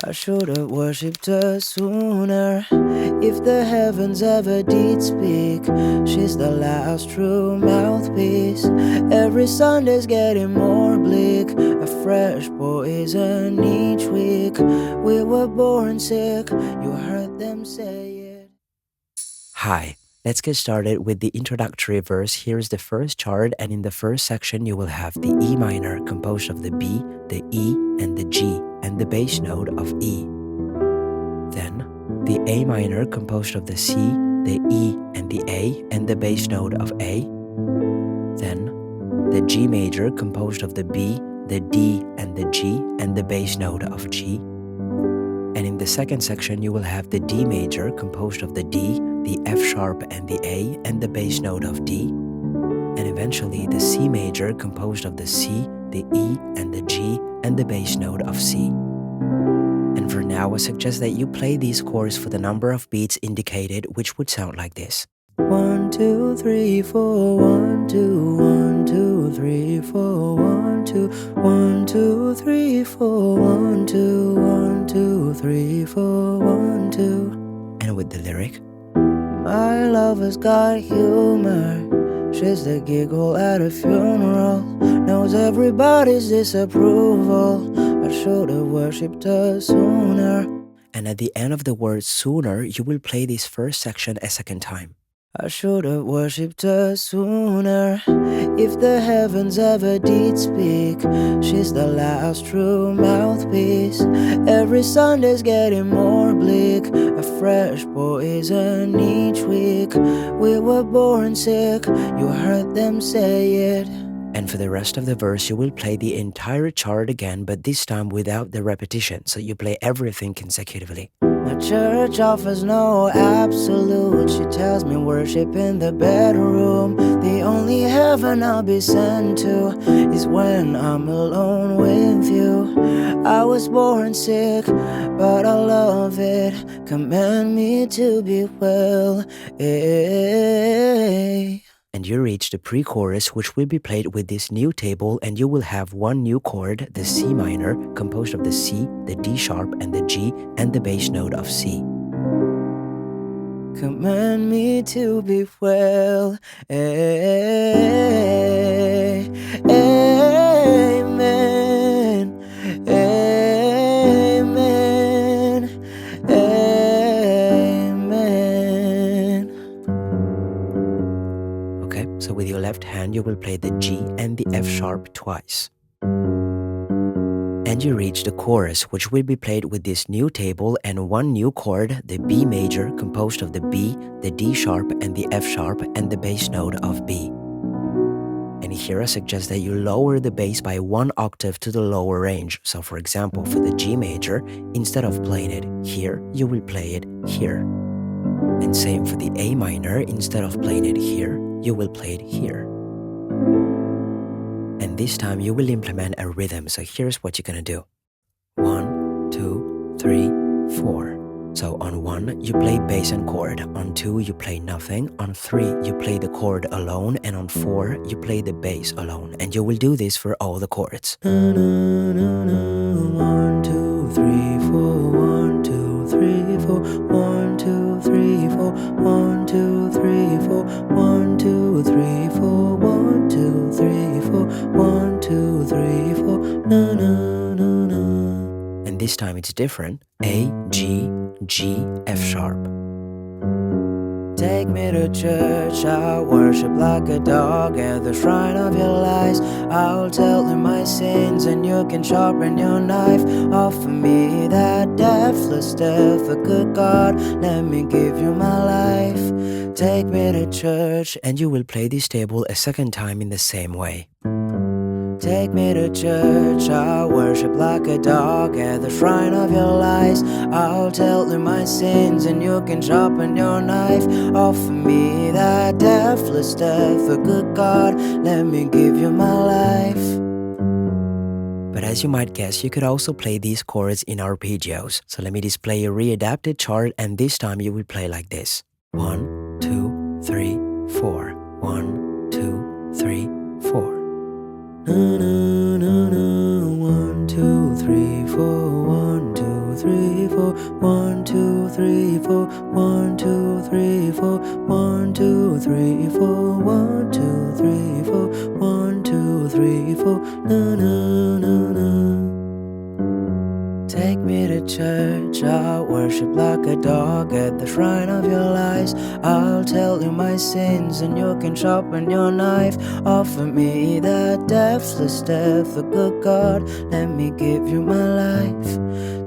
I should have worshipped her sooner. If the heavens ever did speak, she's the last true mouthpiece. Every Sunday's getting more bleak, a fresh poison each week. We were born sick, you heard them say it. Hi, let's get started with the introductory verse. Here's the first chord, and in the first section you will have the E minor composed of the B, the E, and the G, and the bass note of E. Then the A minor composed of the C, the E, and the A, and the bass note of A. Then the G major composed of the B, the D, and the G, and the bass note of G. And in the second section you will have the D major composed of the D, the F sharp, and the A, and the bass note of D. And eventually the C major composed of the C, the E, and the G, and the bass note of C. And for now, I suggest that you play these chords for the number of beats indicated, which would sound like this. 1, 2, 3, 4, 1, 2, 1, 2, 3, 4, 1, 2, 1, 2, 3, 4, 1, 2, 1, 2, 3, 4, 1, 2. And with the lyric, my lover's got humor. She's the giggle at a funeral, knows everybody's disapproval. I should have worshipped her sooner. And at the end of the word sooner, you will play this first section a second time. I should have worshipped her sooner. If the heavens ever did speak, she's the last true mouthpiece. Every Sunday's getting more bleak, a fresh poison each week. We were born sick, you heard them say it. And for the rest of the verse, you will play the entire chord again, but this time without the repetition, so you play everything consecutively. My church offers no absolute. She tells me worship in the bedroom. The only heaven I'll be sent to is when I'm alone with you. I was born sick, but I love it. Command me to be well. And you reach the pre-chorus, which will be played with this new table, and you will have one new chord, the C minor, composed of the C, the D sharp, and the G, and the bass note of C. Command me to be well. Amen. Amen. Amen. Okay, so with your left hand you will play the G and the F sharp twice. And you reach the chorus, which will be played with this new table and one new chord, the B major, composed of the B, the D sharp, and the F sharp, and the bass note of B. And here I suggest that you lower the bass by 1 octave to the lower range. So for example, for the G major, instead of playing it here, you will play it here. And same for the A minor, instead of playing it here, you will play it here. And this time you will implement a rhythm, so here's what you're gonna do. 1, 2, 3, 4. So on 1, you play bass and chord. On 2, you play nothing. On 3, you play the chord alone. And on 4, you play the bass alone. And you will do this for all the chords. 1, 2, 3, 4, 1, 2, 3, 4, 1, 2, 3, 4, 1, 2, 3, 4, 1, 2, 3, 4, 1, 2, 3, 4, 1, 2, 3, 4, na na na na. And this time it's different. A, G, G, F sharp. Take me to church, I'll worship like a dog at the shrine of your lies. I'll tell you my sins and you can sharpen your knife. Offer me that deathless death, a good God, let me give you my life. Take me to church, and you will play this table a second time in the same way. Take me to church, I'll worship like a dog at the shrine of your lies. I'll tell you my sins and you can sharpen your knife. Offer me that deathless death, a good God, let me give you my life. But as you might guess, you could also play these chords in arpeggios. So let me display a readapted chart, and this time you will play like this. 1, 2, 3, 4. 1, 2, 3, 4. Na na na na, 1, 2, 3, 4, 1, 2, 3 4 1 2 3 4 1 2 3 4 1 2 3 4 1 2 3 4 1 2 3 4 na na na na. Take me to church, I'll worship like a dog at the shrine of your lies. I'll tell you my sins and you can sharpen your knife. Offer me that deathless death, the good God, let me give you my life.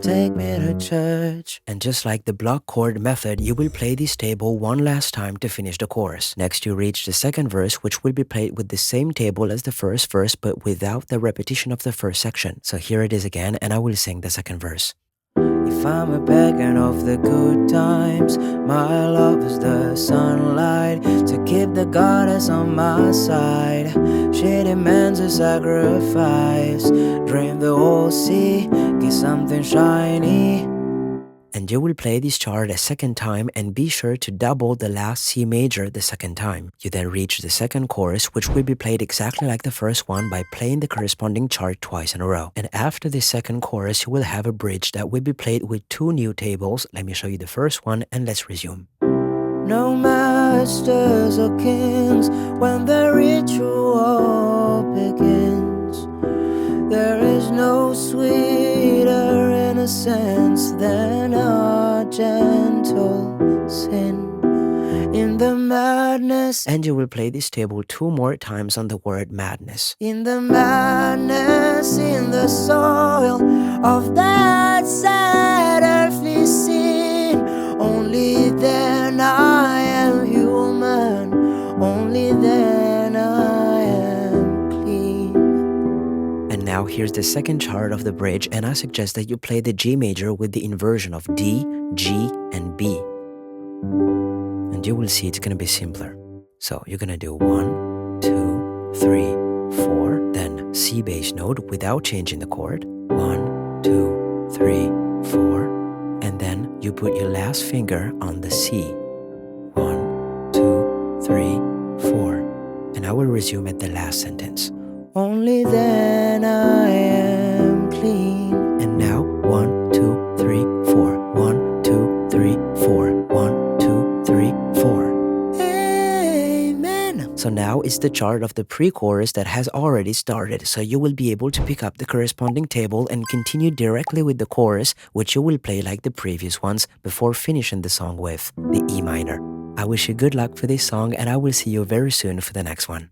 Take me to church. And just like the block chord method, you will play this table one last time to finish the chorus. Next you reach the second verse, which will be played with the same table as the first verse but without the repetition of the first section. So here it is again, and I will sing the second verse. If I'm a beacon of the good times, my love is the sunlight to keep the goddess on my side. She demands a sacrifice. Drain the whole sea, get something shiny. And you will play this chord a second time and be sure to double the last C major the second time. You then reach the second chorus, which will be played exactly like the first one by playing the corresponding chord twice in a row. And after the second chorus, you will have a bridge that will be played with two new tables. Let me show you the first one and let's resume. No masters or kings when the ritual begins. There is no sweeter innocence than a gentle sin. In the madness. And you will play this table two more times on the word madness. In the madness, in the soil of that sad earthly scene, only then I am human, only then I am clean. And now here's the second chord of the bridge, and I suggest that you play the G major with the inversion of D, G, and B. And you will see it's gonna be simpler. So you're gonna do 1, 2, 3, 4, then C bass note without changing the chord. 1, 2, 3, 4, and then you put your last finger on the C. 1, 2, 3, 4, and I will resume at the last sentence. Only then I am clean. And now 1, 2, 3, 4. 1, 2, 3, 4. 1, 2, 3, 4. Amen. So now it's the chart of the pre-chorus that has already started, so you will be able to pick up the corresponding table and continue directly with the chorus, which you will play like the previous ones before finishing the song with the E minor. I wish you good luck for this song, and I will see you very soon for the next one.